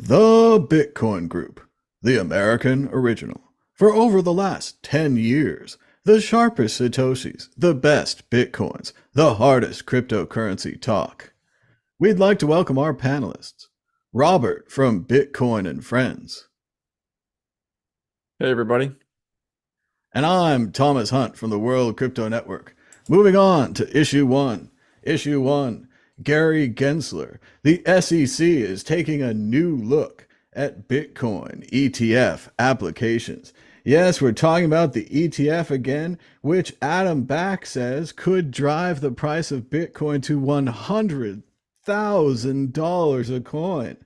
The Bitcoin Group, the American original. For over the last 10 years, the sharpest Satoshis, the best Bitcoins, the hardest cryptocurrency talk. We'd like to welcome our panelists. Robert from Bitcoin and Friends. Hey, everybody. And I'm Thomas Hunt from the World Crypto Network. Moving on to issue one. Issue one, Gary Gensler. The SEC is taking a new look at Bitcoin ETF applications. Yes, we're talking about the ETF again, which Adam Back says could drive the price of Bitcoin to $100,000 a coin.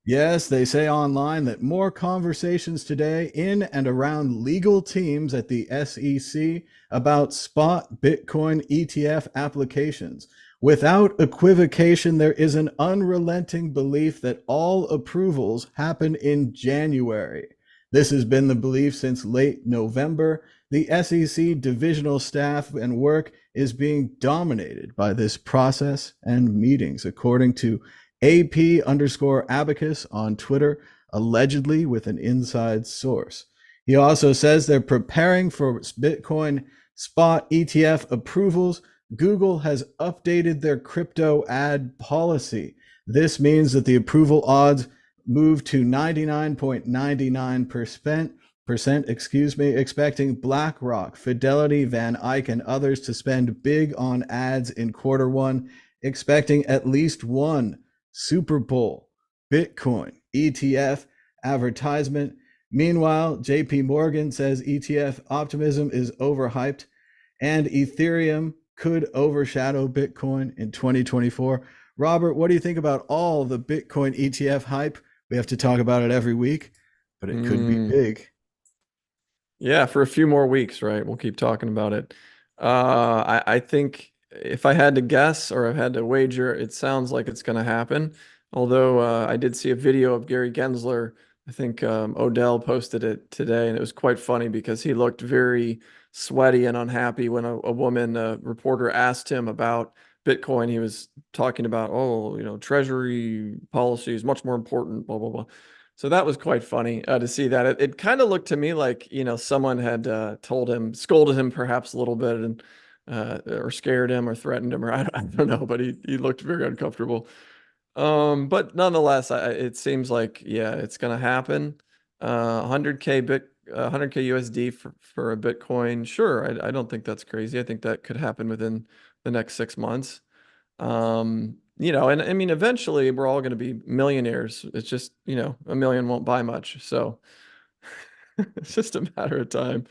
Yes, they say online that more conversations today in and around legal teams at the SEC about spot Bitcoin ETF applications. Without equivocation, there is an unrelenting belief that all approvals happen in January. This has been the belief since late November. The SEC divisional staff and work is being dominated by this process and meetings, according to AP_abacus on Twitter, allegedly with an inside source. He also says they're preparing for Bitcoin spot ETF approvals. Google has updated their crypto ad policy. This means that the approval odds move to 99.99%, expecting BlackRock, Fidelity, Van Eyck, and others to spend big on ads in quarter one, expecting at least one Super Bowl Bitcoin ETF advertisement. Meanwhile, JPMorgan says ETF optimism is overhyped and Ethereum could overshadow Bitcoin in 2024. Robert, what do you think about all the Bitcoin ETF hype? We have to talk about it every week, but it could be big. Yeah, for a few more weeks, right? We'll keep talking about it. I think if I had to guess or I had to wager, it sounds like it's going to happen. Although I did see a video of Gary Gensler. I think Odell posted it today, and it was quite funny because he looked very sweaty and unhappy when a woman, a reporter, asked him about Bitcoin. He was talking about, treasury policy is much more important, blah, blah, blah. So that was quite funny to see that. It kind of looked to me like, someone had scolded him perhaps a little bit and or scared him or threatened him, or I don't know, but he looked very uncomfortable. But nonetheless, it seems like, yeah, it's going to happen. 100K USD for a Bitcoin. Sure. I don't think that's crazy. I think that could happen within the next 6 months. And I mean, eventually we're all going to be millionaires. It's just, a million won't buy much. So it's just a matter of time.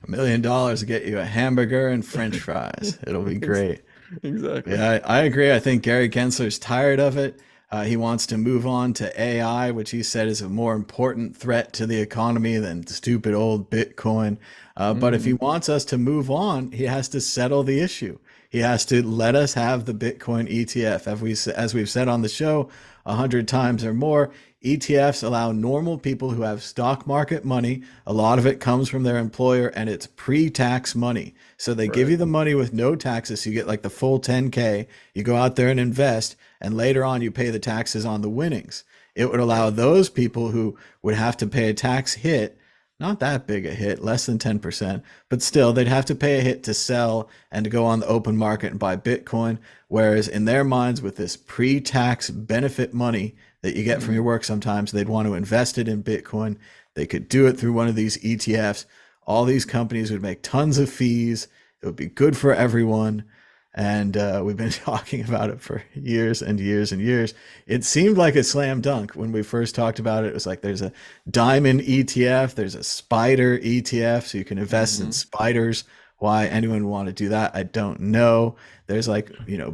$1 million to get you a hamburger and French fries. It'll be great. Exactly. Yeah, I agree. I think Gary Gensler's tired of it. He wants to move on to AI, which he said is a more important threat to the economy than stupid old Bitcoin. But if he wants us to move on, he has to settle the issue. He has to let us have the Bitcoin ETF. As we've said on the show 100 times or more, ETFs allow normal people who have stock market money. A lot of it comes from their employer and it's pre-tax money. So they give you the money with no taxes. So you get like the full 10K. You go out there and invest, and later on you pay the taxes on the winnings. It would allow those people who would have to pay a tax hit, not that big a hit, less than 10%, but still they'd have to pay a hit to sell and to go on the open market and buy Bitcoin. Whereas in their minds, with this pre-tax benefit money that you get from your work, sometimes they'd want to invest it in Bitcoin. They could do it through one of these ETFs. All these companies would make tons of fees. It would be good for everyone. And we've been talking about it for years and years and years. It seemed like a slam dunk when we first talked about it. It was like there's a diamond ETF, there's a spider ETF, so you can invest in spiders. Why anyone would want to do that, I don't know. There's like,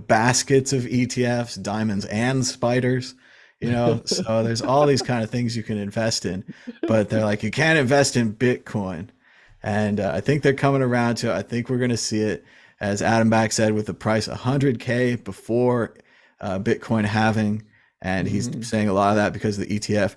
baskets of ETFs, diamonds and spiders. So there's all these kind of things you can invest in, but they're like, you can't invest in Bitcoin. And I think they're coming around to it. I think we're going to see it, as Adam Back said, with the price 100K before Bitcoin halving. And he's saying a lot of that because of the ETF.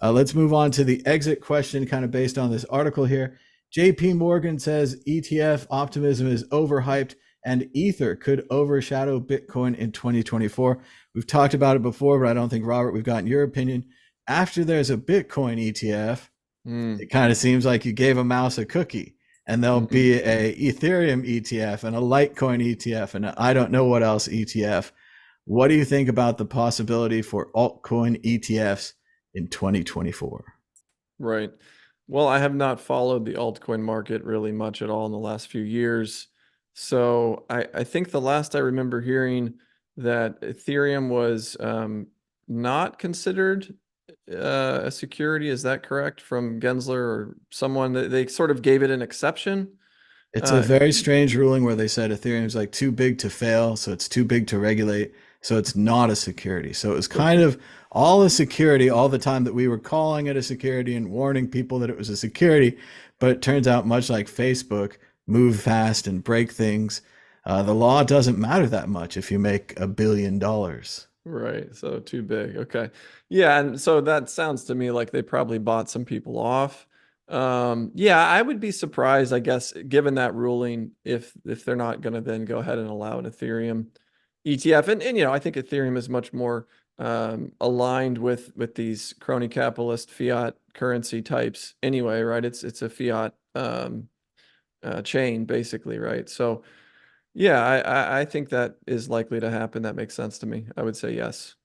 Let's move on to the exit question, kind of based on this article here. JP Morgan says ETF optimism is overhyped and Ether could overshadow Bitcoin in 2024. We've talked about it before, but I don't think, Robert, we've gotten your opinion. After there's a Bitcoin ETF, Mm, it kind of seems like you gave a mouse a cookie, and there'll mm. be a Ethereum ETF and a Litecoin ETF and I don't know what else ETF. What do you think about the possibility for altcoin ETFs in 2024? Right. Well, I have not followed the altcoin market really much at all in the last few years. So I think the last I remember hearing that Ethereum was not considered a security. Is that correct from Gensler or someone that they sort of gave it an exception? It's a Uh, very strange ruling where they said Ethereum's like too big to fail, so it's too big to regulate, so it's not a security. So it was kind of all a security all the time that we were calling it a security and warning people that it was a security. But it turns out, much like Facebook, move fast and break things. The law doesn't matter that much if you make $1 billion. Right. So too big. Okay. Yeah. And so that sounds to me like they probably bought some people off. Yeah, I would be surprised, I guess, given that ruling, if they're not going to then go ahead and allow an Ethereum ETF. And I think Ethereum is much more aligned with these crony capitalist fiat currency types anyway, right? It's a fiat chain basically, right? So yeah, I think that is likely to happen. That makes sense to me. I would say yes.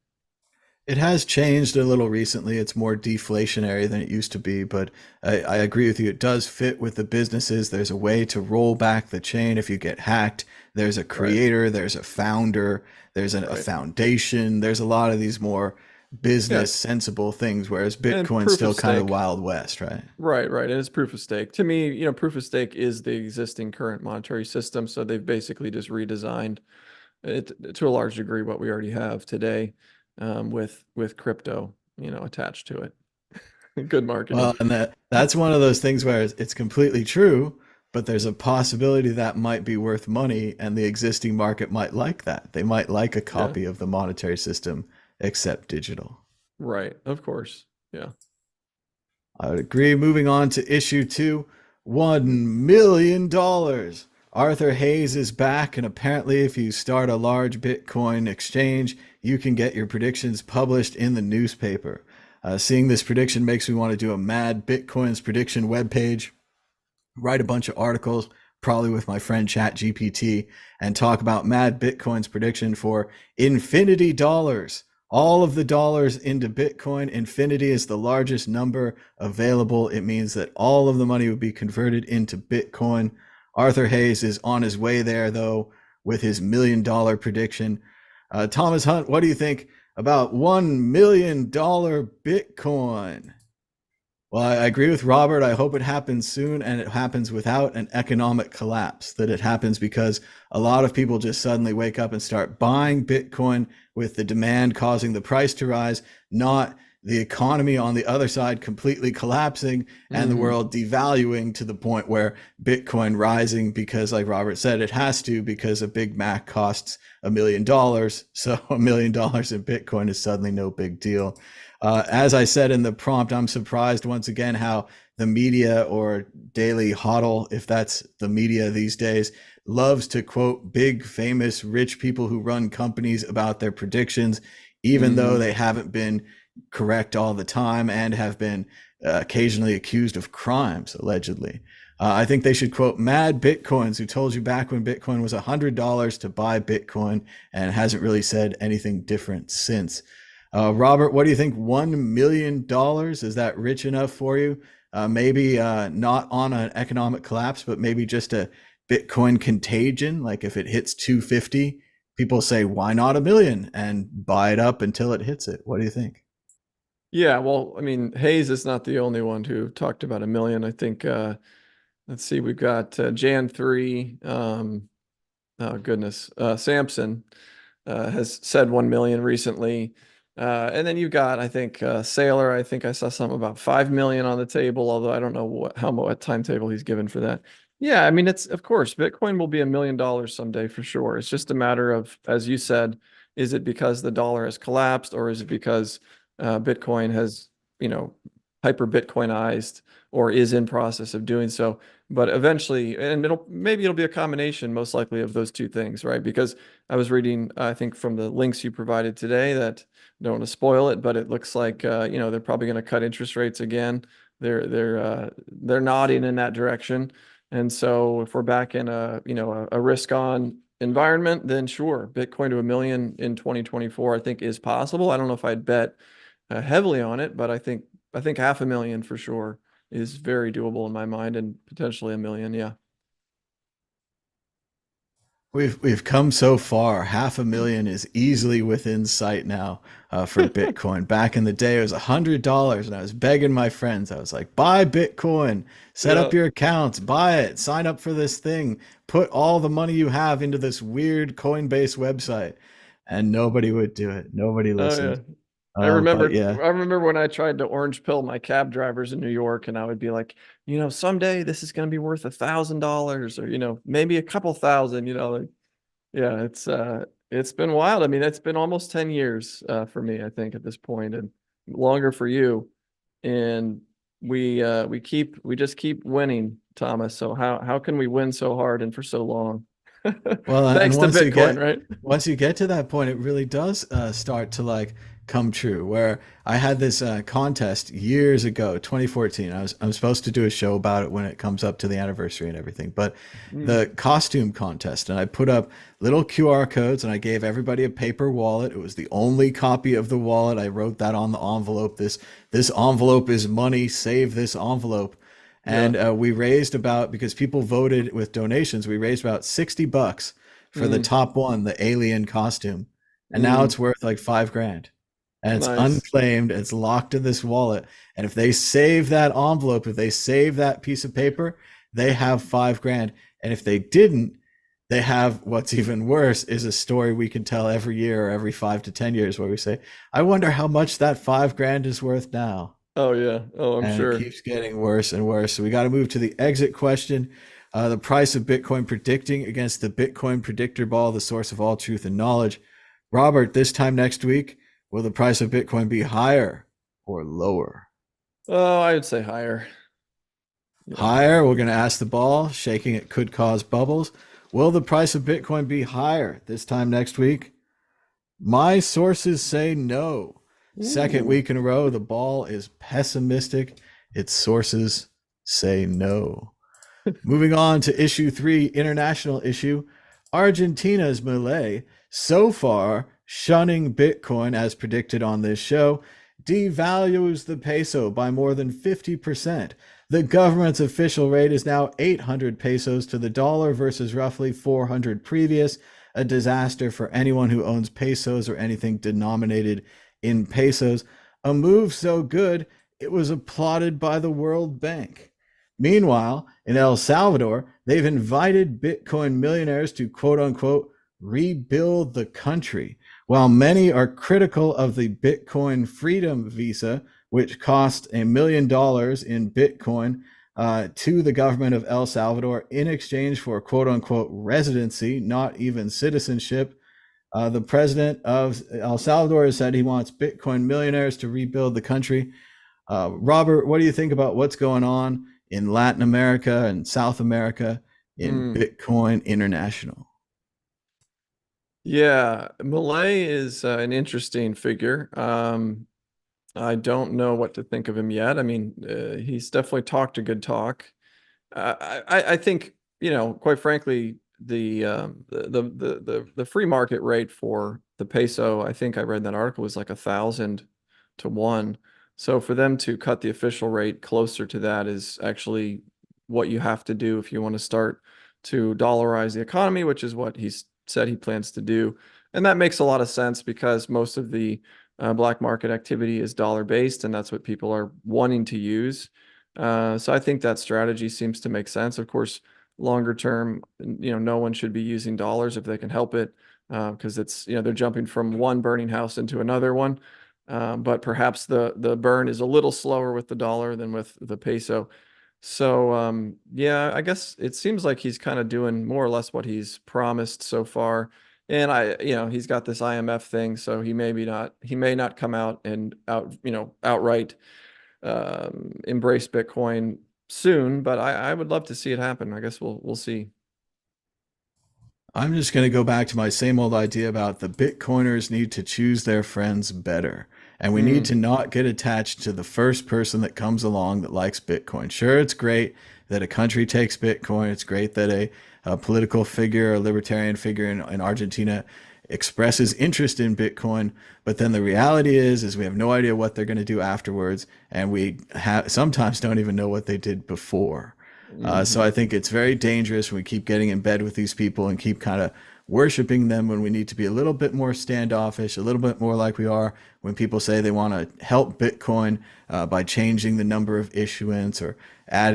It has changed a little recently. It's more deflationary than it used to be, but I agree with you. It does fit with the businesses. There's a way to roll back the chain if you get hacked. There's a Right, creator, there's a founder, there's a right. foundation. There's a lot of these more Yeah, business sensible things, whereas and Bitcoin's proof of still kind of the stake. Wild West, right? Right, right. And it's proof of stake. To me, proof of stake is the existing current monetary system. So they've basically just redesigned it to a large degree what we already have today, with crypto, attached to it. Good marketing. Well, and that's one of those things where it's completely true, but there's a possibility that might be worth money, and the existing market might like that. They might like a Yeah, copy of the monetary system, except digital. right. Of course. Yeah. I would agree. Moving on to issue two, $1 million. Arthur Hayes is back, and apparently, if you start a large Bitcoin exchange, you can get your predictions published in the newspaper. Seeing this prediction makes me want to do a Mad Bitcoins prediction webpage, write a bunch of articles, probably with my friend ChatGPT, and talk about Mad Bitcoin's prediction for infinity dollars. All of the dollars into Bitcoin. Infinity is the largest number available. It means that all of the money would be converted into Bitcoin. Arthur Hayes is on his way there, though, with his $1 million prediction. Thomas Hunt, what do you think about $1 million Bitcoin? Well, I agree with Robert. I hope it happens soon and it happens without an economic collapse, that it happens because a lot of people just suddenly wake up and start buying Bitcoin with the demand causing the price to rise, not the economy on the other side completely collapsing and the Hmm. world devaluing to the point where Bitcoin rising because, like Robert said, it has to because a Big Mac costs $1 million. So $1 million in Bitcoin is suddenly no big deal. As I said in the prompt, I'm surprised once again how the media, or Dailyhodl, if that's the media these days, loves to quote big, famous, rich people who run companies about their predictions, even though Hmm. they haven't been correct all the time and have been occasionally accused of crimes, allegedly. I think they should quote Mad Bitcoins, who told you back when Bitcoin was $100 to buy Bitcoin and hasn't really said anything different since. Robert, what do you think? $1 million, is that rich enough for you? Maybe not on an economic collapse, but maybe just a Bitcoin contagion. Like if it hits 250, people say, why not a million, and buy it up until it hits it. What do you think? Yeah, well, I mean, Hayes is not the only one who talked about a million. I think let's see, we've got Jan 3. Oh goodness. Samson has said 1 million recently. And then you've got, I think, Sailor. I think I saw something about 5 million on the table, although I don't know what timetable he's given for that. Yeah, I mean, it's of course, Bitcoin will be $1 million someday for sure. It's just a matter of, as you said, is it because the dollar has collapsed, or is it because Bitcoin has, you know, hyper Bitcoinized or is in process of doing so? But eventually, and it'll be a combination, most likely, of those two things, right? Because I was reading, I think from the links you provided today, that don't want to spoil it, but it looks like they're probably going to cut interest rates again. They're nodding in that direction. And so if we're back in a risk on environment, then sure, Bitcoin to 1 million in 2024, I think is possible. I don't know if I'd bet heavily on it, but I think 500,000 for sure is very doable in my mind, and potentially 1 million. Yeah. We've come so far. 500,000 is easily within sight now for Bitcoin. Back in the day, it was $100, and I was begging my friends. I was like, "Buy Bitcoin, set Yeah. up your accounts, buy it, sign up for this thing, put all the money you have into this weird Coinbase website," and nobody would do it. Nobody Oh yeah. listened. I But remember yeah, I remember when I tried to orange pill my cab drivers in New York, and I would be like, someday this is going to be worth $1,000, or maybe a couple thousand. Like, yeah, it's been wild. I mean, it's been almost 10 years for me, I think, at this point, and longer for you. And we just keep winning, Thomas. So how can we win so hard and for so long? well, and Thanks to Bitcoin, right? once you get to that point, it really does start to like come true. Where I had this contest years ago, 2014. I'm supposed to do a show about it when it comes up to the anniversary and everything. But Mm, the costume contest, and I put up little QR codes, and I gave everybody a paper wallet. It was the only copy of the wallet. I wrote that on the envelope. This envelope is money. Save this envelope. yeah. And we raised about, because people voted with donations, we raised about $60 for the Mm, top one, the alien costume. And now mm, it's worth like 5 grand. And it's nice. unclaimed, it's locked in this wallet. And if they save that envelope, if they save that piece of paper, they have 5 grand. And if they didn't, they have, what's even worse is a story we can tell every year or every 5 to 10 years where we say, I wonder how much that 5 grand is worth now. Oh yeah. Oh, I'm And it sure. keeps getting worse and worse. So we got to move to the exit question. The price of Bitcoin predicting against the Bitcoin predictor ball, the source of all truth and knowledge. Robert, this time next week, will the price of Bitcoin be higher or lower? Oh, I would say higher. Yeah. Higher. We're going to ask the ball. Shaking it could cause bubbles. Will the price of Bitcoin be higher this time next week? My sources say no. Second Ooh. week in a row, the ball is pessimistic. Its sources say no. Moving on to issue three, international issue. Argentina's Milei, so far shunning Bitcoin as predicted on this show, devalues the peso by more than 50%. The government's official rate is now 800 pesos to the dollar versus roughly 400 previous, a disaster for anyone who owns pesos or anything denominated in pesos. A move so good, it was applauded by the World Bank. Meanwhile, in El Salvador, they've invited Bitcoin millionaires to quote unquote rebuild the country. While many are critical of the Bitcoin Freedom Visa, which cost $1 million in Bitcoin to the government of El Salvador in exchange for quote unquote residency, not even citizenship, the president of El Salvador has said he wants Bitcoin millionaires to rebuild the country. Robert, what do you think about what's going on in Latin America and South America in Mm. Bitcoin International? Yeah, Malay is an interesting figure. I don't know what to think of him yet. I mean, he's definitely talked a good talk. I think, quite frankly, the free market rate for the peso, I think I read that article, was like 1,000 to 1. So for them to cut the official rate closer to that is actually what you have to do if you want to start to dollarize the economy, which is what he's said he plans to do. And that makes a lot of sense because most of the black market activity is dollar based, and that's what people are wanting to use. So I think that strategy seems to make sense. Of course, longer term, no one should be using dollars if they can help it, because it's, they're jumping from one burning house into another one. But perhaps the burn is a little slower with the dollar than with the peso. So yeah, I guess it seems like he's kind of doing more or less what he's promised so far. And he's got this IMF thing, so he may not come out and outright embrace Bitcoin soon, but I would love to see it happen. I guess we'll see. I'm just going to go back to my same old idea about the Bitcoiners need to choose their friends better. And we need Mm, to not get attached to the first person that comes along that likes Bitcoin. Sure, it's great that a country takes Bitcoin. It's great that a political figure, a libertarian figure in Argentina expresses interest in Bitcoin. But then the reality is we have no idea what they're going to do afterwards. And we sometimes don't even know what they did before. So hmm I think it's very dangerous when we keep getting in bed with these people and keep kind of worshiping them when we need to be a little bit more standoffish, a little bit more like we are when people say they want to help Bitcoin by changing the number of issuance or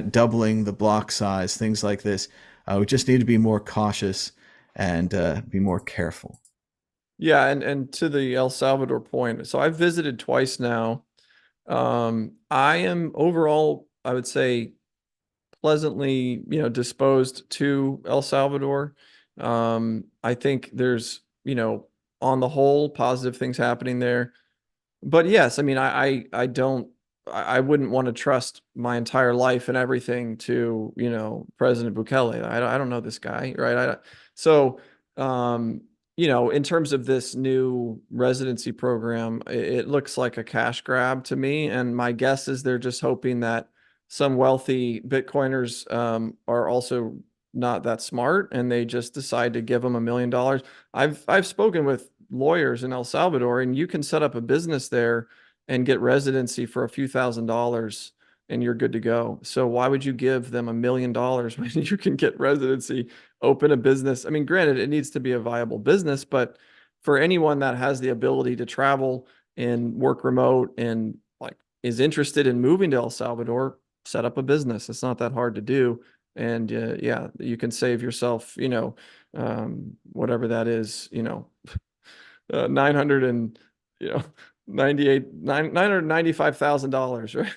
doubling the block size, things like this. We just need to be more cautious and be more careful. Yeah, and to the El Salvador point, so I've visited twice now. I am overall, I would say, pleasantly, disposed to El Salvador. I think there's, on the whole, positive things happening there. But yes, I mean, I don't, I wouldn't want to trust my entire life and everything to, President Bukele. I don't know this guy, right? So, um, in terms of this new residency program, it looks like a cash grab to me. And my guess is they're just hoping that some wealthy Bitcoiners are also not that smart and they just decide to give them $1 million. I've spoken with lawyers in El Salvador, and you can set up a business there and get residency for a few $1,000s and you're good to go. So why would you give them $1 million when you can get residency, open a business? I mean, granted, it needs to be a viable business, but for anyone that has the ability to travel and work remote and like is interested in moving to El Salvador, set up a business. It's not that hard to do. And yeah, you can save yourself, whatever that is, 900 and you know 98 $995,000, right?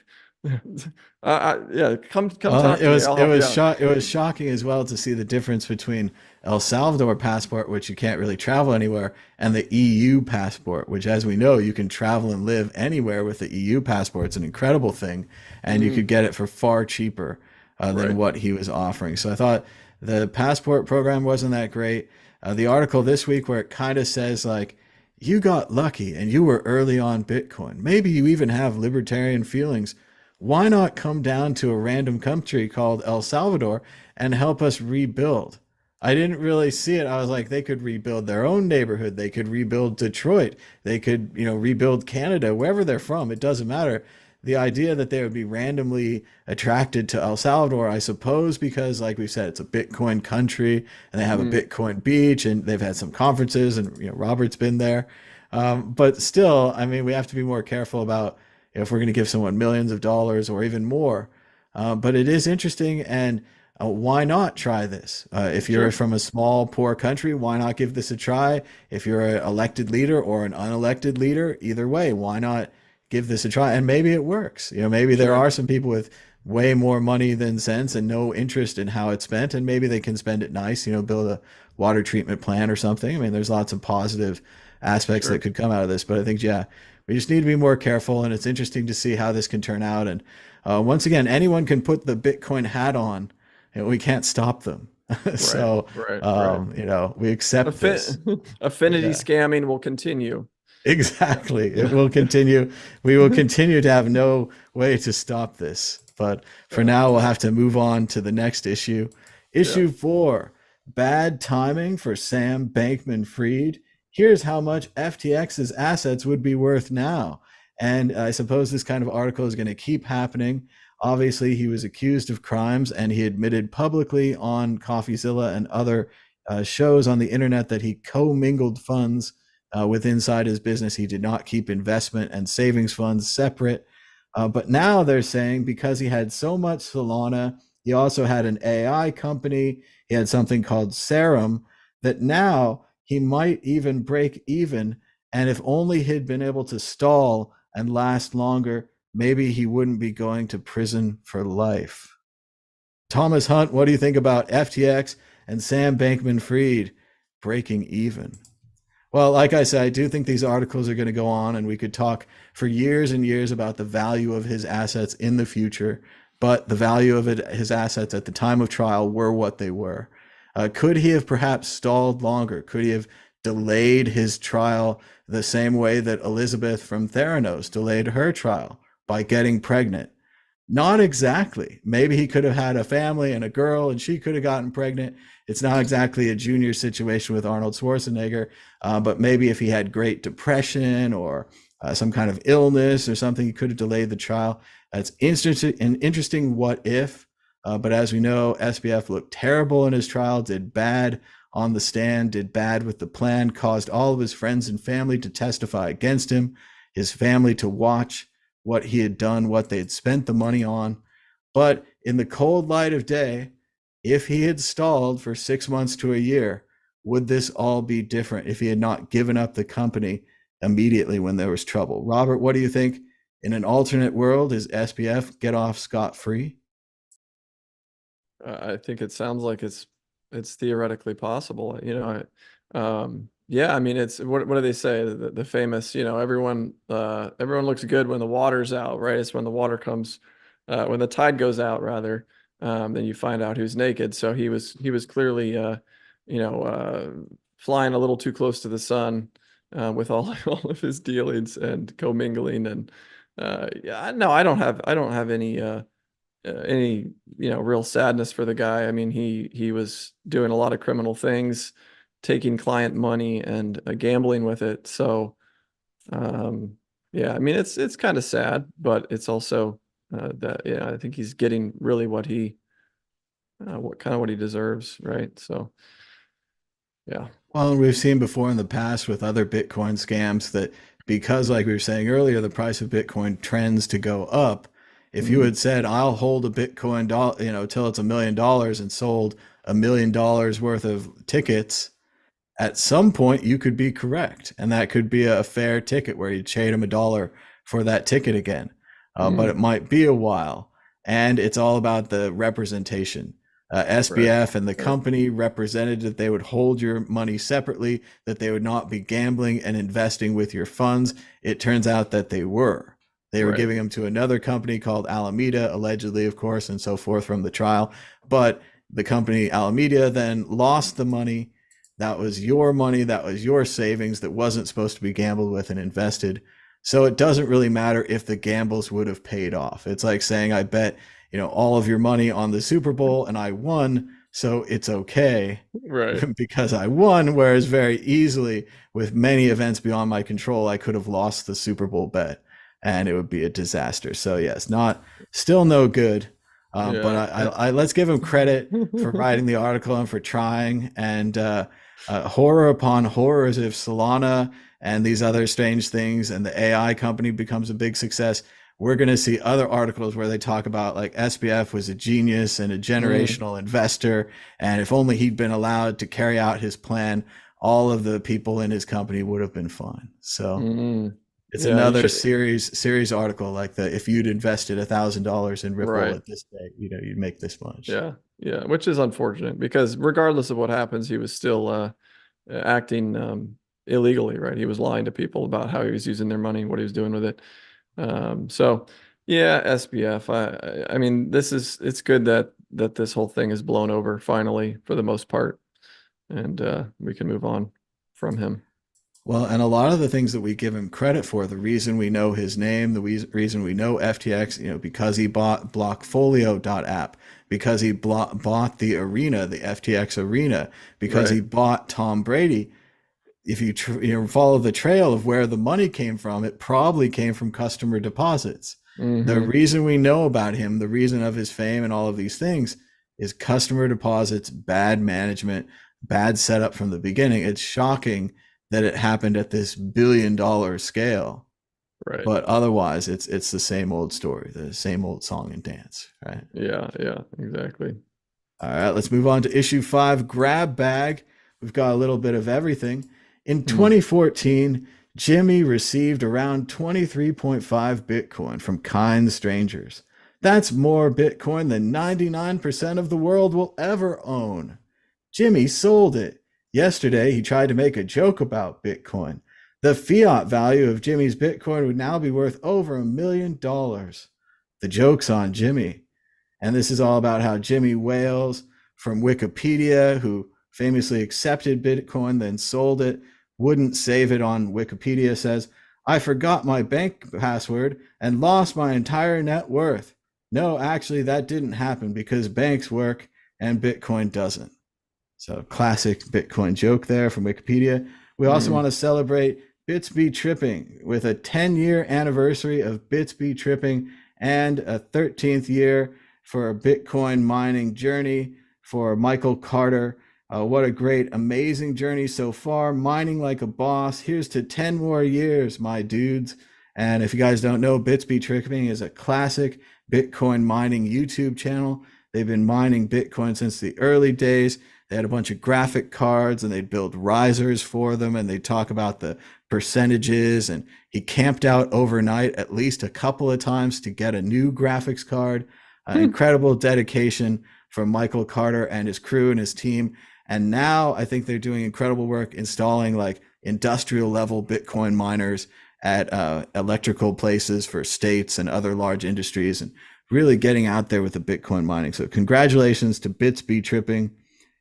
Yeah, come Well, talk to me, I'll help you out. it was shocking as well to see the difference between El Salvador passport, which you can't really travel anywhere, and the EU passport, which, as we know, you can travel and live anywhere with the EU passport. It's an incredible thing, and you could Mm, get it for far cheaper than right. what he was offering. So I thought the passport program wasn't that great. The article this week where it kind of says like, you got lucky and you were early on Bitcoin. Maybe you even have libertarian feelings. Why not come down to a random country called El Salvador and help us rebuild? I didn't really see it. I was like, they could rebuild their own neighborhood. They could rebuild Detroit. They could, rebuild Canada, wherever they're from. It doesn't matter. The idea that they would be randomly attracted to El Salvador, I suppose, because, like we said, it's a Bitcoin country and they have a Mm, Bitcoin beach and they've had some conferences and, Robert's been there. But still, I mean, we have to be more careful about if we're going to give someone millions of dollars or even more. But it is interesting, and why not try this? If you're sure. from a small, poor country, why not give this a try? If you're an elected leader or an unelected leader, either way, why not give this a try? And maybe it works. Maybe there Sure. are some people with way more money than sense and no interest in how it's spent, and maybe they can spend it nice. Build a water treatment plant or something. I mean, there's lots of positive aspects that Sure. could come out of this, but I think, yeah, we just need to be more careful, and it's interesting to see how this can turn out. And once again, anyone can put the Bitcoin hat on, and we can't stop them. Right. So, Right. we accept this. Affinity Yeah, scamming will continue. exactly. It Yeah. will continue. We will continue to have no way to stop this. But for now, we'll Yeah. have to move on to the next issue. Yeah. Issue 4, bad timing for Sam Bankman-Fried. Here's how much FTX's assets would be worth now. And I suppose this kind of article is going to keep happening. Obviously, he was accused of crimes and he admitted publicly on CoffeeZilla and other shows on the internet that he commingled funds with inside his business. He did not keep investment and savings funds separate. But now they're saying because he had so much Solana, he also had an AI company, he had something called Serum, that now he might even break even. And if only he'd been able to stall and last longer, maybe he wouldn't be going to prison for life. Thomas Hunt, what do you think about FTX and Sam Bankman Fried breaking even? Well, like I said, I do think these articles are going to go on, and we could talk for years and years about the value of his assets in the future. but the value of his assets at the time of trial were what they were. Could he have perhaps stalled longer? Could he have delayed his trial the same way that Elizabeth from Theranos delayed her trial by getting pregnant? Not exactly. Maybe he could have had a family and a girl and she could have gotten pregnant. It's not exactly a junior situation with Arnold Schwarzenegger, but maybe if he had Great Depression or some kind of illness or something, he could have delayed the trial. That's an interesting what if. But as we know, SBF looked terrible in his trial, did bad on the stand, did bad with the plan, caused all of his friends and family to testify against him, his family to watch what he had done, what they had spent the money on. But in the cold light of day, if he had stalled for 6 months to a year, would this all be different if he had not given up the company immediately when there was trouble? Robert, what do you think? In an alternate world, is SBF get off scot-free? I think it sounds like it's theoretically possible. Yeah, I mean, it's what do they say? The famous, everyone looks good when the water's out, right? It's when the water comes, when the tide goes out, rather, then you find out who's naked. So he was clearly, flying a little too close to the sun, with all of his dealings and commingling, and yeah, no, I don't have any real sadness for the guy. I mean, he was doing a lot of criminal things, taking client money and gambling with it. So yeah, I mean, it's kind of sad, but it's also that, yeah, I think he's getting really what he deserves, right? So yeah. Well, we've seen before in the past with other Bitcoin scams that because, like we were saying earlier, the price of Bitcoin trends to go up. If you Mhm. had said, "I'll hold a Bitcoin, till it's $1 million," and sold $1 million worth of tickets, at some point you could be correct, and that could be a fair ticket where you trade him $1 for that ticket again. But it Mhm. might be a while, and it's all about the representation. Right. SBF and the Right. company represented that they would hold your money separately, that they would not be gambling and investing with your funds. It turns out that they were. They were Right. giving them to another company called Alameda, allegedly, of course, and so forth from the trial. But the company Alameda then lost the money. That was your money. That was your savings that wasn't supposed to be gambled with and invested. So it doesn't really matter if the gambles would have paid off. It's like saying, I bet, all of your money on the Super Bowl and I won. So it's okay Right. because I won. Whereas very easily with many events beyond my control, I could have lost the Super Bowl bet and it would be a disaster. So yes, still no good. But Yeah. let's give him credit for writing the article and for trying. And horror upon horrors, if Solana and these other strange things and the AI company becomes a big success, we're going to see other articles where they talk about like SBF was a genius and a Mm. generational investor. And if only he'd been allowed to carry out his plan, all of the people in his company would have been fine. So Mm. it's Yeah, you another should. series article like the if you'd invested $1,000 in Ripple Right. at this day, you'd make this much. Yeah. Yeah, which is unfortunate because regardless of what happens, he was still acting illegally, right? He was lying to people about how he was using their money, what he was doing with it. So yeah, SBF. I mean, it's good that this whole thing is blown over finally for the most part, and we can move on from him. Well, and a lot of the things that we give him credit for, the reason we know his name, the reason we know FTX, because he bought Blockfolio.app, because he bought the arena, the FTX arena, because Right. he bought Tom Brady. If you follow the trail of where the money came from, it probably came from customer deposits. The Mm-hmm. reason we know about him, the reason of his fame and all of these things is customer deposits, bad management, bad setup from the beginning. It's shocking that it happened at this $1 billion scale, Right. but otherwise it's the same old story, the same old song and dance, right? Yeah. Yeah. Exactly. All right, let's move on to issue 5, grab bag. We've got a little bit of everything. In Mm. 2014, Jimmy received around 23.5 Bitcoin from kind strangers. That's more Bitcoin than 99% of the world will ever own. Jimmy sold it. Yesterday, he tried to make a joke about Bitcoin. The fiat value of Jimmy's Bitcoin would now be worth over $1 million. The joke's on Jimmy. And this is all about how Jimmy Wales from Wikipedia, who famously accepted Bitcoin, then sold it, wouldn't save it on Wikipedia, says, I forgot my bank password and lost my entire net worth. No, actually, that didn't happen because banks work and Bitcoin doesn't. So, classic Bitcoin joke there from Wikipedia. We also want to celebrate Bitsby Tripping with a 10-year anniversary of Bitsby Tripping and a 13th year for a Bitcoin mining journey for Michael Carter. What a great, amazing journey so far. Mining like a boss. Here's to 10 more years, my dudes. And if you guys don't know, Bitsby Tripping is a classic Bitcoin mining YouTube channel. They've been mining Bitcoin since the early days. They had a bunch of graphic cards and they'd build risers for them and they'd talk about the percentages. And he camped out overnight at least a couple of times to get a new graphics card. Incredible dedication from Michael Carter and his crew and his team. And now I think they're doing incredible work installing like industrial level Bitcoin miners at electrical places for states and other large industries and really getting out there with the Bitcoin mining. So congratulations to Bitsby Tripping.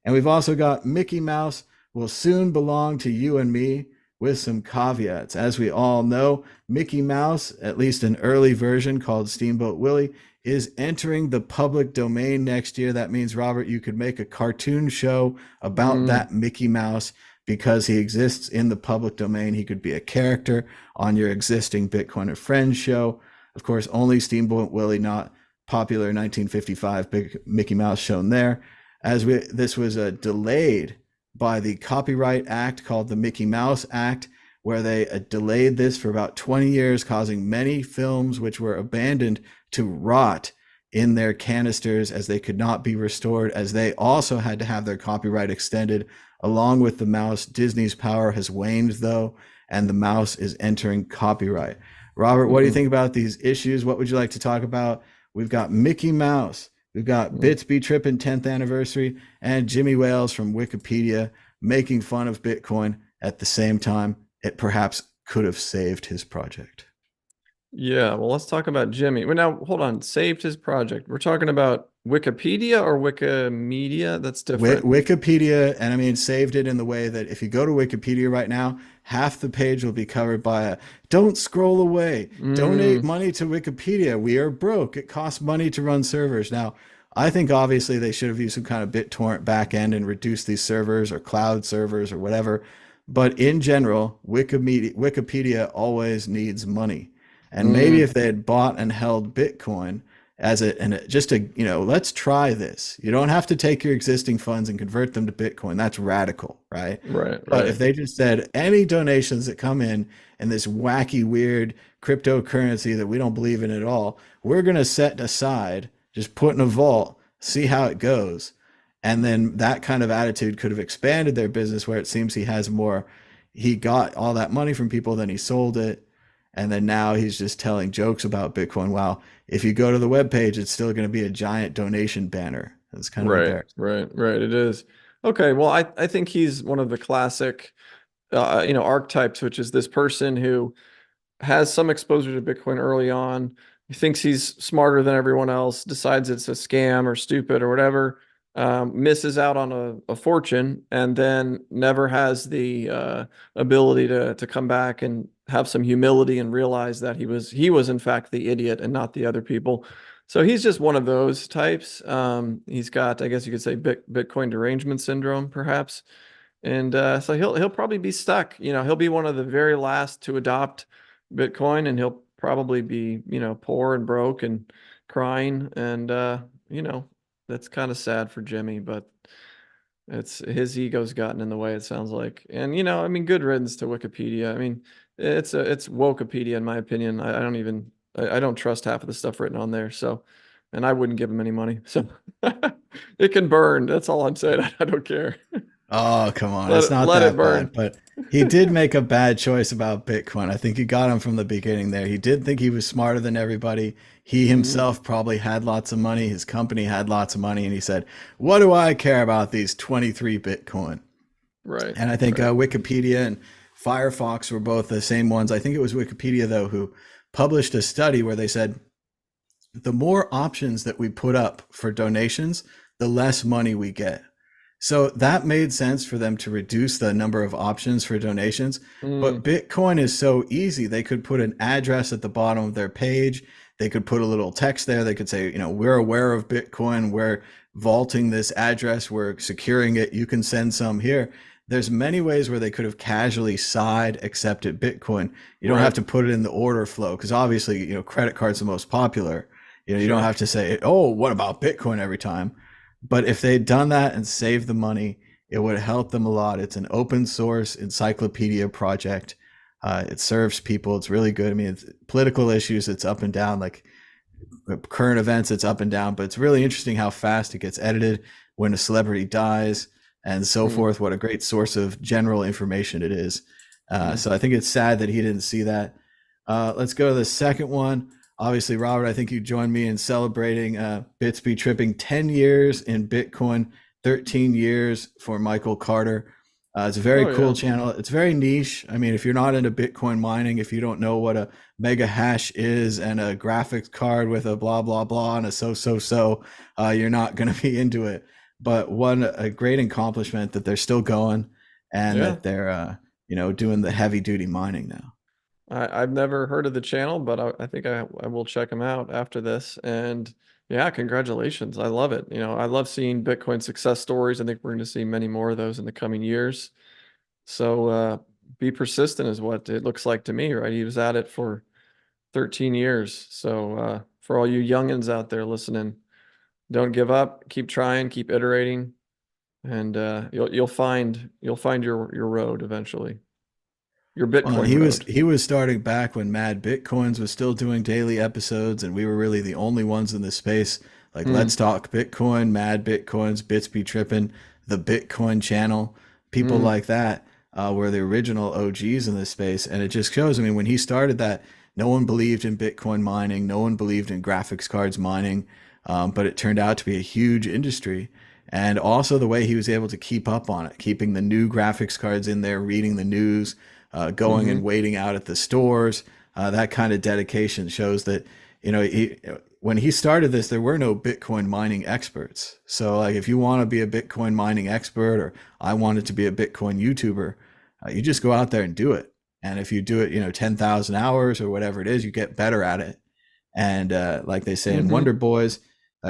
And we've also got Mickey Mouse will soon belong to you and me with some caveats. As we all know, Mickey Mouse, at least an early version called Steamboat Willie, is entering the public domain next year. That means, Robert, you could make a cartoon show about that Mickey Mouse because he exists in the public domain. He could be a character on your existing Bitcoin and Friends show. Of course, only Steamboat Willie, not popular 1955 Big Mickey Mouse shown there. This was delayed by the Copyright Act called the Mickey Mouse Act, where they delayed this for about 20 years, causing many films which were abandoned to rot in their canisters as they could not be restored, as they also had to have their copyright extended along with the mouse. Disney's power has waned, though, and the mouse is entering copyright. Robert, what do you think about these issues? What would you like to talk about? We've got Mickey Mouse. We've got Bitsby Trippin' 10th anniversary and Jimmy Wales from Wikipedia making fun of Bitcoin at the same time. It perhaps could have saved his project. Yeah, well, let's talk about Jimmy. Well, now, hold on. Saved his project. We're talking about Wikipedia or Wikimedia? That's different. Wikipedia, and I mean, saved it in the way that if you go to Wikipedia right now, half the page will be covered by a don't scroll away, donate money to Wikipedia. We are broke. It costs money to run servers. Now, I think obviously they should have used some kind of BitTorrent backend and reduced these servers or cloud servers or whatever. But in general, Wikipedia always needs money. And maybe if they had bought and held Bitcoin as let's try this. You don't have to take your existing funds and convert them to Bitcoin. That's radical, right? Right, But right. if they just said any donations that come in this wacky, weird cryptocurrency that we don't believe in at all, we're going to set aside, just put in a vault, see how it goes. And then that kind of attitude could have expanded their business where it seems he got all that money from people, then he sold it. And then now he's just telling jokes about Bitcoin. Wow. If you go to the webpage, it's still going to be a giant donation banner. It's kind of Right, embarrassing. right. It is. Okay, well, I think he's one of the classic, archetypes, which is this person who has some exposure to Bitcoin early on. He thinks he's smarter than everyone else, decides it's a scam or stupid or whatever, misses out on a fortune, and then never has the ability to come back and have some humility and realize that he was in fact the idiot and not the other people. So he's just one of those types. He's got, I guess you could say, Bitcoin derangement syndrome, perhaps. And so he'll probably be stuck. He'll be one of the very last to adopt Bitcoin, and he'll probably be, poor and broke and crying. And that's kind of sad for Jimmy, but it's his ego's gotten in the way, it sounds like. And I mean, good riddance to Wikipedia. I mean, it's Wokepedia in my opinion. I don't trust half of the stuff written on there. So, and I wouldn't give him any money. So it can burn. That's all I'm saying. I don't care. Oh, come on. Let It's it, not let it that burn. bad. But he did make a bad choice about Bitcoin. I think you got him from the beginning there. He did think he was smarter than everybody. He himself probably had lots of money. His company had lots of money. And he said, what do I care about these 23 Bitcoin? Right, And I think right. Wikipedia and Firefox were both the same ones. I think it was Wikipedia, though, who published a study where they said the more options that we put up for donations, the less money we get. So that made sense for them to reduce the number of options for donations. But Mm, Bitcoin is so easy. They could put an address at the bottom of their page. They could put a little text there. They could say, we're aware of Bitcoin. We're vaulting this address. We're securing it. You can send some here. There's many ways where they could have casually side accepted Bitcoin. You don't have right. to put it in the order flow because obviously, credit card's the most popular. You don't Sure. have to say, oh, what about Bitcoin every time? But if they'd done that and saved the money, it would help them a lot. It's an open source encyclopedia project. It serves people. It's really good. I mean, it's political issues, it's up and down. Like current events, it's up and down. But it's really interesting how fast it gets edited when a celebrity dies and so Mm, forth. What a great source of general information it is. mm. So I think it's sad that he didn't see that. Let's go to the second one. Obviously, Robert, I think you joined me in celebrating Bitsby tripping 10 years in Bitcoin, 13 years for Michael Carter. It's a very Oh cool yeah. channel. It's very niche. I mean, if you're not into Bitcoin mining, if you don't know what a mega hash is and a graphics card with a blah, blah, blah and a you're not going to be into it. But one, a great accomplishment that they're still going and Yeah. that they're, doing the heavy duty mining now. I've never heard of the channel, but I think I will check them out after this. And yeah, congratulations. I love it. I love seeing Bitcoin success stories. I think we're going to see many more of those in the coming years. So be persistent is what it looks like to me, right? He was at it for 13 years. So for all you youngins out there listening, don't give up, keep trying, keep iterating, and you'll find your road eventually. Your Well, Bitcoin road. he was starting back when Mad Bitcoins was still doing daily episodes, and we were really the only ones in this space. Like Let's Mm, Talk Bitcoin, Mad Bitcoins, Bits Be Trippin', the Bitcoin channel, people mm, like that were the original OGs in this space. And it just shows. I mean, when he started that, no one believed in Bitcoin mining, no one believed in graphics cards mining, but it turned out to be a huge industry. And also the way he was able to keep up on it, keeping the new graphics cards in there, reading the news, going and mm-hmm. waiting out at the stores. That kind of dedication shows that, when he started this, there were no Bitcoin mining experts. So, like, if you want to be a Bitcoin mining expert, or I wanted to be a Bitcoin YouTuber, you just go out there and do it. And if you do it, 10,000 hours or whatever it is, you get better at it. And like they say in Mm-hmm. Wonder Boys,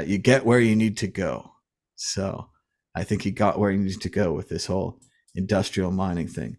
you get where you need to go. So I think he got where he needs to go with this whole industrial mining thing.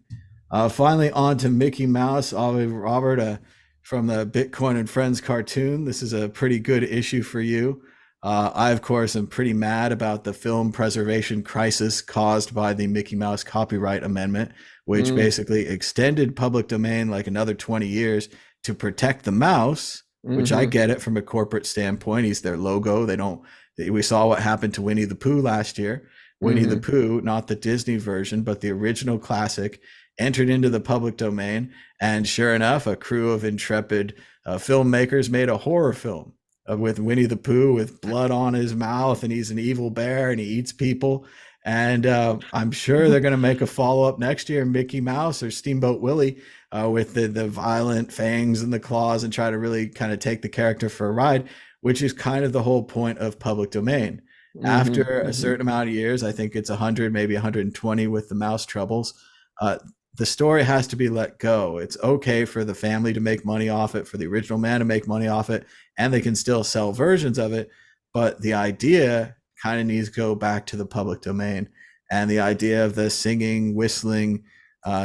Finally, on to Mickey Mouse. Robert, from the Bitcoin and Friends cartoon. This is a pretty good issue for you. I, of course, am pretty mad about the film preservation crisis caused by the Mickey Mouse copyright amendment, which Mm, basically extended public domain like another 20 years to protect the mouse, which I mm-hmm. get it from a corporate standpoint. He's their logo. They don't. We saw what happened to Winnie the Pooh last year. Winnie the Mm-hmm. Pooh, not the Disney version, but the original classic, entered into the public domain. And sure enough, a crew of intrepid filmmakers made a horror film with Winnie the Pooh with blood on his mouth, and he's an evil bear and he eats people. And I'm sure they're going to make a follow up next year, Mickey Mouse or Steamboat Willie, with the violent fangs and the claws, and try to really kind of take the character for a ride, which is kind of the whole point of public domain. Mm-hmm. After a Mm-hmm. certain amount of years, I think it's 100, maybe 120 with the mouse troubles, uh, the story has to be let go. It's okay for the family to make money off it, for the original man to make money off it, and they can still sell versions of it. But the idea kind of needs to go back to the public domain. And the idea of the singing, whistling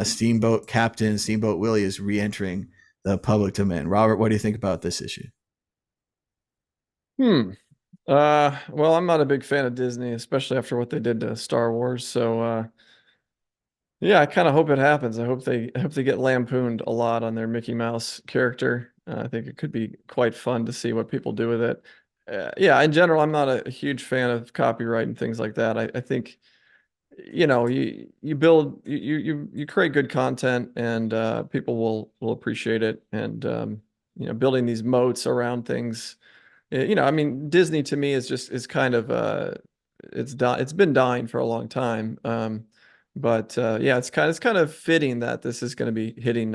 Steamboat Captain, Steamboat Willie is re entering the public domain. Robert, what do you think about this issue? Hmm. Well, I'm not a big fan of Disney, especially after what they did to Star Wars. So, yeah, I kind of hope it happens. I hope they get lampooned a lot on their Mickey Mouse character. I think it could be quite fun to see what people do with it. Yeah, in general, I'm not a huge fan of copyright and things like that. I think, you build you create good content, and people will appreciate it. And building these moats around things. I mean, Disney to me is kind of it's been dying for a long time. But yeah, it's kind of fitting that this is going to be hitting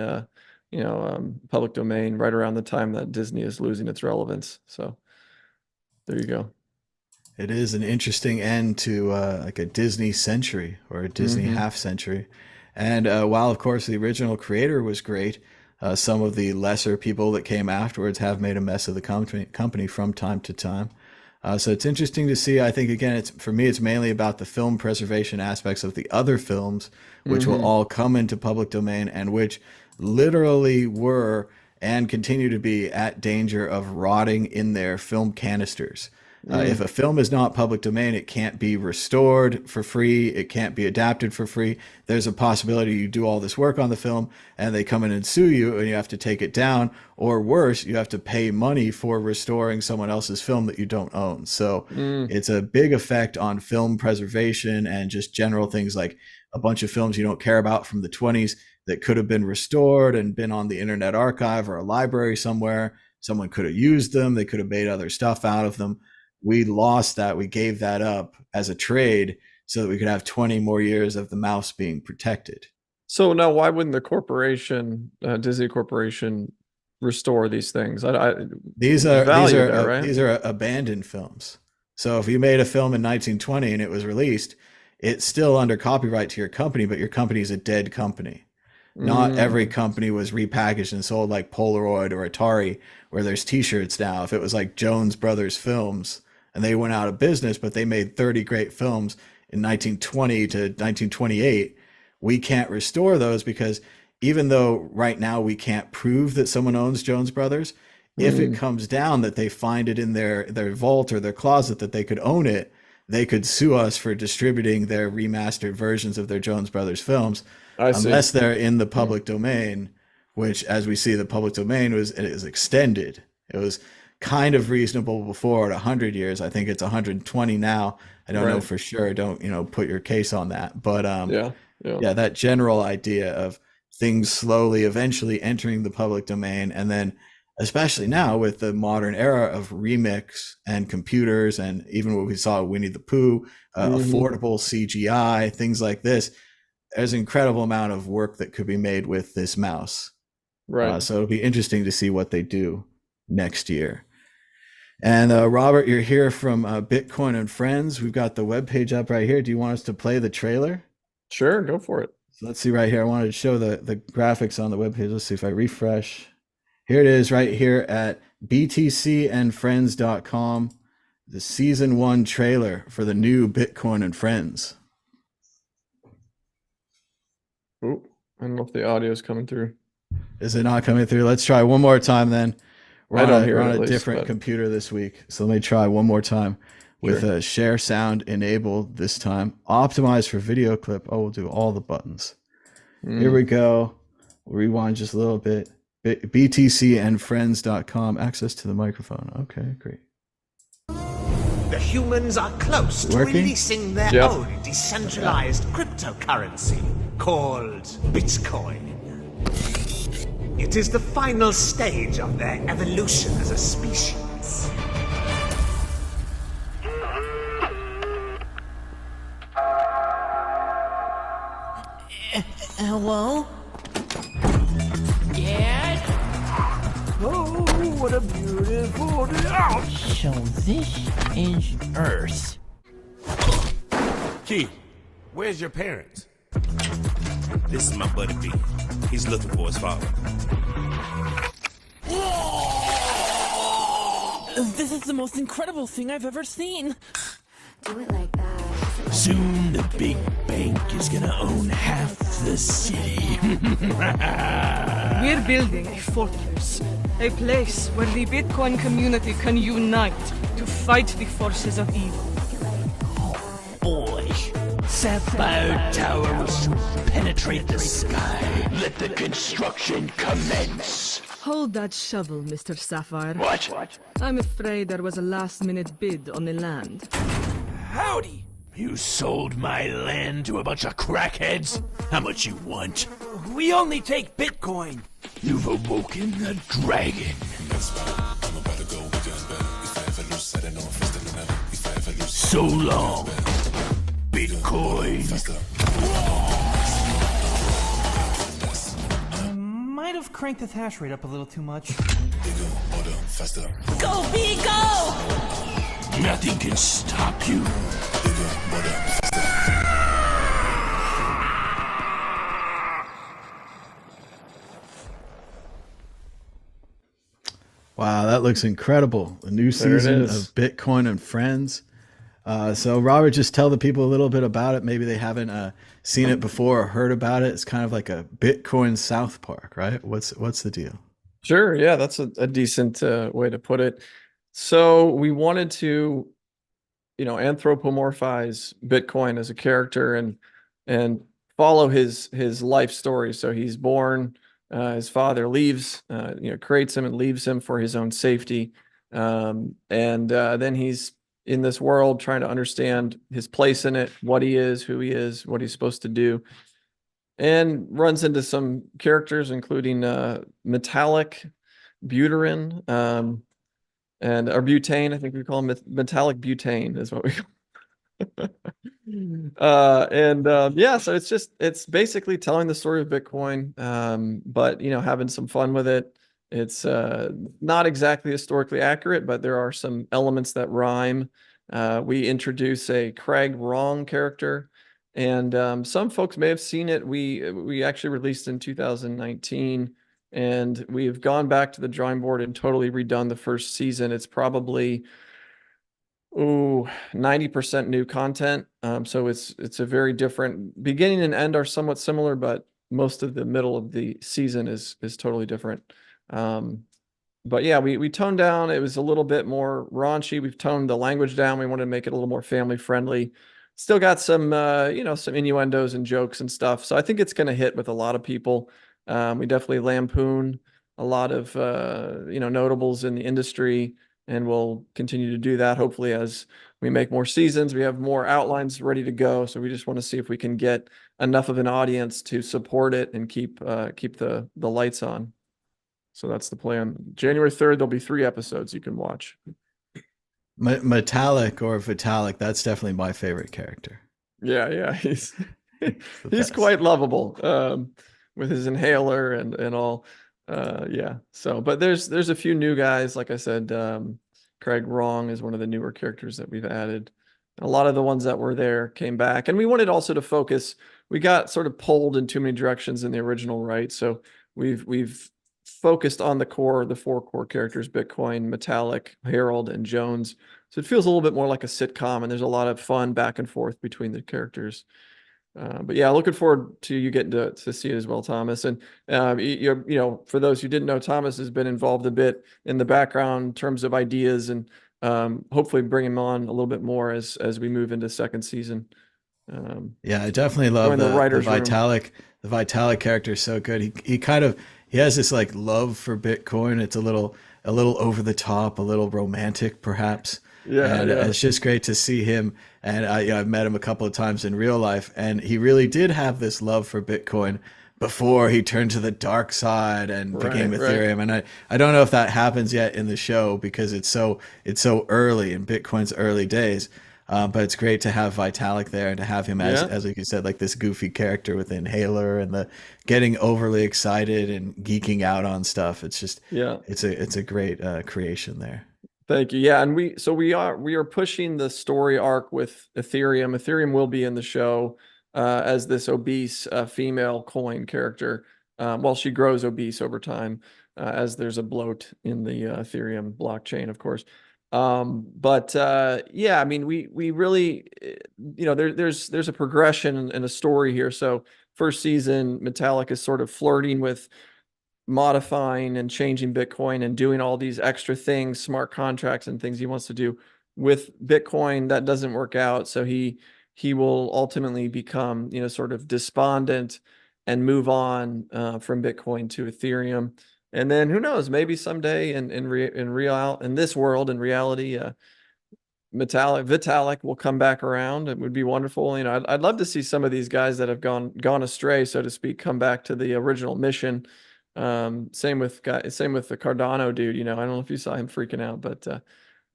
public domain right around the time that Disney is losing its relevance. So There you go. It is an interesting end to like a Disney century or a Disney Mm-hmm. half century. And while, of course, the original creator was great, some of the lesser people that came afterwards have made a mess of the company from time to time. So it's interesting to see. I think, again, it's for me, it's mainly about the film preservation aspects of the other films, which will Mm-hmm. all come into public domain and which literally were and continue to be at danger of rotting in their film canisters. If Mm. a film is not public domain, it can't be restored for free. It can't be adapted for free. There's a possibility you do all this work on the film and they come in and sue you and you have to take it down. Or worse, you have to pay money for restoring someone else's film that you don't own. So Mm. it's a big effect on film preservation and just general things like a bunch of films you don't care about from the 20s that could have been restored and been on the Internet Archive or a library somewhere. Someone could have used them. They could have made other stuff out of them. We lost that. We gave that up as a trade so that we could have 20 more years of the mouse being protected. So now, why wouldn't the corporation, Disney Corporation, restore these things? These There's are these value are there, uh, right? these are abandoned films. So if you made a film in 1920 and it was released, it's still under copyright to your company, but your company is a dead company. Not every Mm. company was repackaged and sold like Polaroid or Atari, where there's T-shirts now. If it was like Jones Brothers Films and they went out of business, but they made 30 great films in 1920 to 1928, we can't restore those because even though right now we can't prove that someone owns Jones Brothers, if it Mm. comes down that they find it in their vault or their closet that they could own it, they could sue us for distributing their remastered versions of their Jones Brothers films I see. unless they're in the Mm. public domain, which, as we see, the public domain is extended. It was kind of reasonable before at 100 years. I think it's 120 now. I don't know Right. for sure. Don't put your case on that. But Yeah. Yeah. yeah, that general idea of things slowly, eventually entering the public domain, and then especially now with the modern era of remix and computers, and even what we saw Winnie the Pooh, Hmm. affordable CGI, things like this, there's an incredible amount of work that could be made with this mouse. Right. So it'll be interesting to see what they do next year. And Robert, you're here from Bitcoin and Friends. We've got the webpage up right here. Do you want us to play the trailer? Sure. Go for it. So let's see right here. I wanted to show the graphics on the webpage. Let's see if I refresh. Here it is right here at btcandfriends.com. The season 1 trailer for the new Bitcoin and Friends. Oh, I don't know if the audio is coming through. Is it not coming through? Let's try one more time then. I don't hear We're it on at a least, different but computer this week. So let me try one more time with sure. a share sound enabled this time. Optimized for video clip. Oh, we'll do all the buttons. Here Mm. we go. We'll rewind just a little bit. btcandfriends.com. Access to the microphone. Okay, great. The humans are close to Working? releasing their Yep. own decentralized cryptocurrency called Bitcoin. It is the final stage of their evolution as a species. Hello? Yes? Oh, what a beautiful day. So this is Earth. Key, where's your parents? This is my buddy B. He's looking for his father. This is the most incredible thing I've ever seen. Do it like that. Soon the big bank is gonna own half the city. We're building a fortress, a place where the Bitcoin community can unite to fight the forces of evil. Boy, Sapphire Tower will soon penetrate the sky. Let the construction commence. Hold that shovel, Mr. Sapphire. What? I'm afraid there was a last-minute bid on the land. Howdy. You sold my land to a bunch of crackheads? How much you want? We only take Bitcoin. You've awoken the dragon. So long, Bitcoin. Might have cranked the hash rate up a little too much. Go, B, go! Nothing can stop you. Wow, that looks incredible. A new There it season is. of Bitcoin and Friends. So Robert, just tell the people a little bit about it. Maybe they haven't seen it before or heard about it. It's kind of like a Bitcoin South Park, right? What's the deal? Sure. Yeah, that's a decent way to put it. So we wanted to, anthropomorphize Bitcoin as a character and follow his life story. So he's born, his father leaves, creates him and leaves him for his own safety. And then he's in this world trying to understand his place in it, what he is, who he is, what he's supposed to do, and runs into some characters, including metallic butane, or butane. I think we call him metallic butane is what we call. Yeah, so it's basically telling the story of Bitcoin, but having some fun with it. It's not exactly historically accurate, but there are some elements that rhyme. We introduce a Craig Wrong character, and some folks may have seen it. We actually released in 2019, and we've gone back to the drawing board and totally redone the first season. It's probably 90% new content. So it's a very different beginning and end are somewhat similar, but most of the middle of the season is totally different. But yeah, we toned down. It was a little bit more raunchy. We've toned the language down. We wanted to make it a little more family friendly. Still got some some innuendos and jokes and stuff. So I think it's going to hit with a lot of people. We definitely lampoon a lot of notables in the industry, and we'll continue to do that hopefully as we make more seasons. We have more outlines ready to go, so we just want to see if we can get enough of an audience to support it and keep the lights on. So that's the plan. January 3rd, there'll be 3 episodes you can watch. Metallic or Vitalik, that's definitely my favorite character. Yeah, he's The he's best. quite lovable with his inhaler and all. Yeah. So, but there's a few new guys. Like I said, Craig Wrong is one of the newer characters that we've added. A lot of the ones that were there came back, and we wanted also to focus. We got sort of pulled in too many directions in the original, right? So we've focused on the 4 core characters: Bitcoin, Metallic, Harold, and Jones. So it feels a little bit more like a sitcom, and there's a lot of fun back and forth between the characters. But yeah, looking forward to you getting to see it as well, Thomas. And for those who didn't know, Thomas has been involved a bit in the background in terms of ideas, and hopefully bring him on a little bit more as we move into second season. Yeah, I definitely love the the writer's room. Vitalik. The Vitalik character is so good. He has this like love for Bitcoin. It's a little over the top, a little romantic perhaps. Yeah, And yeah. it's just great to see him. And I've met him a couple of times in real life, and he really did have this love for Bitcoin before he turned to the dark side and became Right. Ethereum. And I don't know if that happens yet in the show because it's so early in Bitcoin's early days. But it's great to have Vitalik there and to have him as like you said, like this goofy character with inhaler and the getting overly excited and geeking out on stuff. It's just it's a great creation there. Thank you. Yeah, and we are pushing the story arc with Ethereum. Ethereum will be in the show as this obese female coin character. While she grows obese over time, as there's a bloat in the Ethereum blockchain, of course. Yeah, I mean, we really, there's a progression and a story here. So first season, Metallic is sort of flirting with modifying and changing Bitcoin and doing all these extra things, smart contracts and things he wants to do with Bitcoin. That doesn't work out. So he will ultimately become, sort of despondent and move on from Bitcoin to Ethereum. And then who knows, maybe someday in this world, in reality, Vitalik will come back around. It would be wonderful. I'd love to see some of these guys that have gone astray, so to speak, come back to the original mission. Same with the Cardano dude. I don't know if you saw him freaking out, but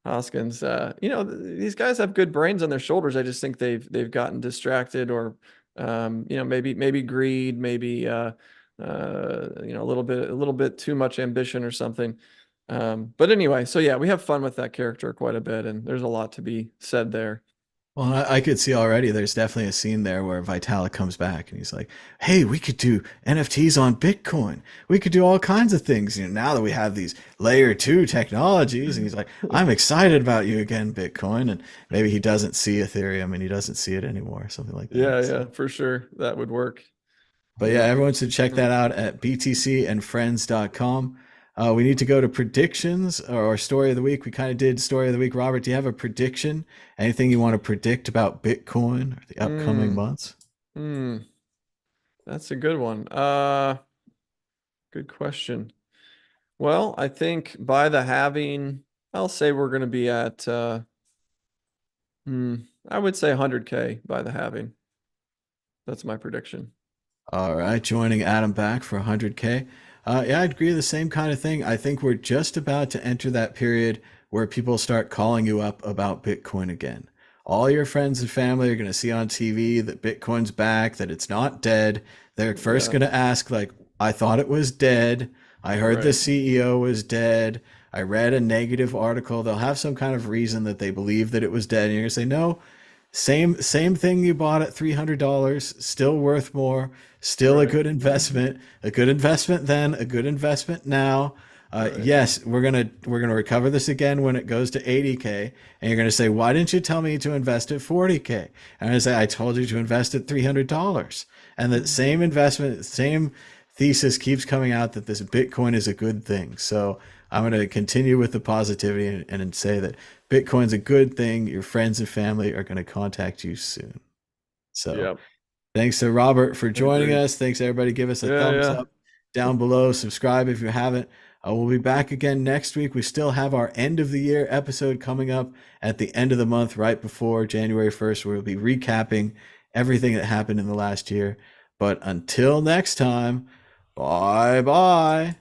Hoskins, these guys have good brains on their shoulders. I just think they've gotten distracted, or maybe greed, maybe a little bit too much ambition or something. But anyway, so yeah, we have fun with that character quite a bit, and there's a lot to be said there. Well, I could see already there's definitely a scene there where Vitalik comes back and he's like, hey, we could do NFTs on Bitcoin. We could do all kinds of things. Now that we have these layer 2 technologies. And he's like, I'm excited about you again, Bitcoin. And maybe he doesn't see Ethereum and he doesn't see it anymore, something like that. Yeah, for sure. That would work. But yeah, everyone should check that out at btcandfriends.com. We need to go to predictions or story of the week. We kind of did story of the week. Robert, do you have a prediction? Anything you want to predict about Bitcoin or the upcoming months? That's a good one. Good question. Well, I think by the halving, I'll say we're going to be at, I would say 100K by the halving. That's my prediction. All right, joining Adam back for 100K. Yeah, I'd agree the same kind of thing. I think we're just about to enter that period where people start calling you up about Bitcoin again. All your friends and family are going to see on TV that Bitcoin's back, that it's not dead. They're first going to ask, like, I thought it was dead. I heard the CEO was dead. I read a negative article. They'll have some kind of reason that they believe that it was dead. And you're going to say, no, same thing you bought at $300, still worth more, still a good investment then, a good investment now. Yes, we're gonna recover this again when it goes to 80K, and you're gonna say, why didn't you tell me to invest at 40K? And I'm gonna say, I told you to invest at $300. And the same investment, same thesis keeps coming out that this Bitcoin is a good thing. So I'm going to continue with the positivity and say that Bitcoin's a good thing. Your friends and family are going to contact you soon. So thanks to Robert for joining us. Thanks everybody. Give us a thumbs up down below. Subscribe if you haven't. We'll be back again next week. We still have our end of the year episode coming up at the end of the month, right before January 1st. We'll be recapping everything that happened in the last year. But until next time, bye-bye.